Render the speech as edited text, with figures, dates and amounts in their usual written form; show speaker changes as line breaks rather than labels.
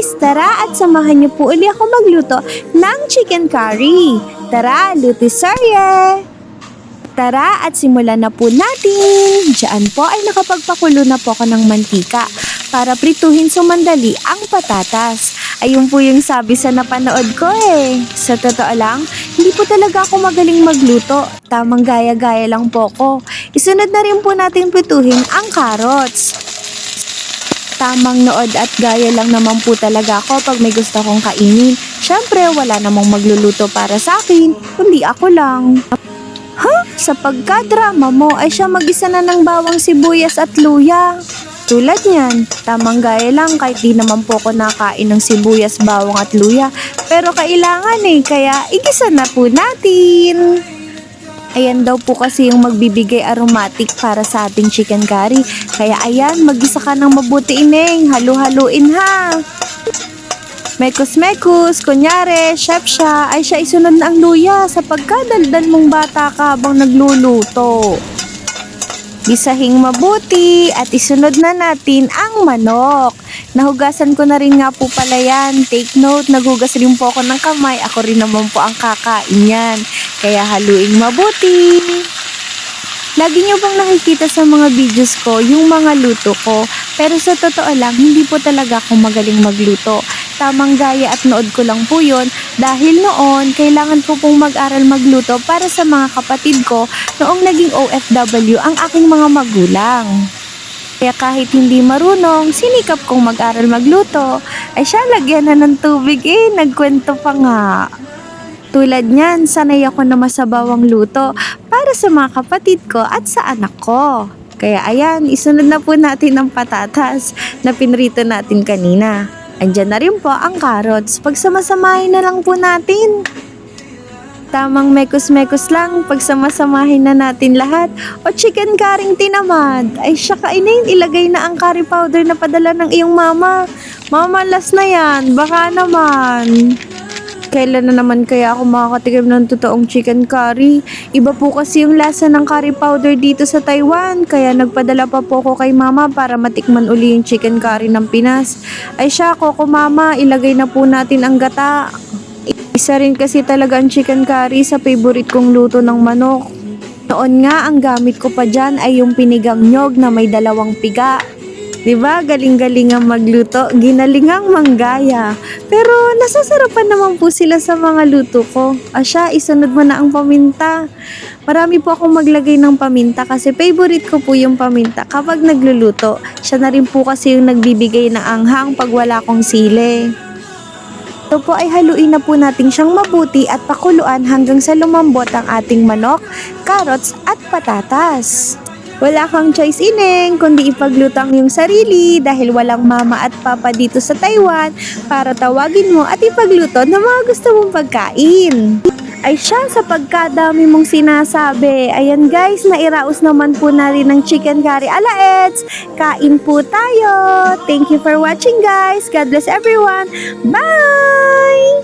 guys! Tara at samahan niyo po uli ako magluto ng chicken curry. Tara, luto serye! Tara at simulan na po natin. Diyan po ay nakapagpakulo na po ako ng mantika para prituhin sumandali ang patatas. Ayun po yung sabi sa napanood ko eh. Sa totoo lang, hindi po talaga ako magaling magluto. Tamang gaya-gaya lang po ko. Isunod na rin po natin prituhin ang carrots. Tamang nood at gaya lang naman po talaga ako pag may gusto kong kainin. Syempre, wala namang magluluto para sa akin, kundi ako lang. Sa pagkadrama mo ay siya mag-isa na ng bawang sibuyas at luya. Tulad niyan, tamang gaya lang kahit di naman po ako nakain ng sibuyas, bawang at luya. Pero kailangan kaya igisa na po natin. Ayan daw po kasi yung magbibigay aromatic para sa ating chicken curry. Kaya ayan, mag-isa ka ng mabuti ineng, halu-haluin ha. Mekos-mekos, kunyari, chef siya, ay siya isunod na ang luya sa pagkadaldal mong bata ka habang nagluluto. Gisahing mabuti at isunod na natin ang manok. Nahugasan ko na rin nga po pala yan. Take note, naghugas rin po ako ng kamay. Ako rin naman po ang kakain yan. Kaya haluin mabuti. Lagi nyo bang nakikita sa mga videos ko yung mga luto ko? Pero sa totoo lang, hindi po talaga ako magaling magluto. Tamang gaya at nood ko lang po yun dahil noon kailangan ko pong mag-aral magluto para sa mga kapatid ko noong naging OFW ang aking mga magulang. Kaya kahit hindi marunong, sinikap kong mag-aral magluto. Ay siya, lagyan na ng tubig nagkwento pa nga. Tulad niyan, sanay ako na masabawang luto para sa mga kapatid ko at sa anak ko. Kaya ayan, isunod na po natin ang patatas na pinrito natin kanina. Andyan na rin po ang carrots. Pagsamasamahin na lang po natin. Tamang mekos-mekos lang. Pagsamasamahin na natin lahat. O chicken curry tinamad. Ay siya kainin. Ilagay na ang curry powder na padala ng iyong mama. Mama, last na yan. Baka naman. Kailan na naman kaya ako makakatikim ng totoong chicken curry? Iba po kasi yung lasa ng curry powder dito sa Taiwan. Kaya nagpadala pa po ko kay mama para matikman uli yung chicken curry ng Pinas. Ay siya, Coco mama, ilagay na po natin ang gata. Isa rin kasi talaga ang chicken curry sa favorite kong luto ng manok. Noon nga, ang gamit ko pa dyan ay yung pinigang nyog na may dalawang piga. Diba? Galing-galing ang magluto, ginalingang manggaya. Pero nasasarapan naman po sila sa mga luto ko. Asya, isunod mo na ang paminta. Marami po akong maglagay ng paminta kasi favorite ko po yung paminta kapag nagluluto. Siya na rin po kasi yung nagbibigay ng anghang pag wala kong sili. Ito po ay haluin na po natin siyang mabuti at pakuluan hanggang sa lumambot ang ating manok, carrots at patatas. Wala kang choice ineng, kundi ipaglutang yung sarili dahil walang mama at papa dito sa Taiwan para tawagin mo at ipagluto ng mga gusto mong pagkain. Ay siya, sa pagkadami mong sinasabi. Ayan guys, nairaos naman po natin ng chicken curry alaets. Kain po tayo. Thank you for watching guys. God bless everyone. Bye!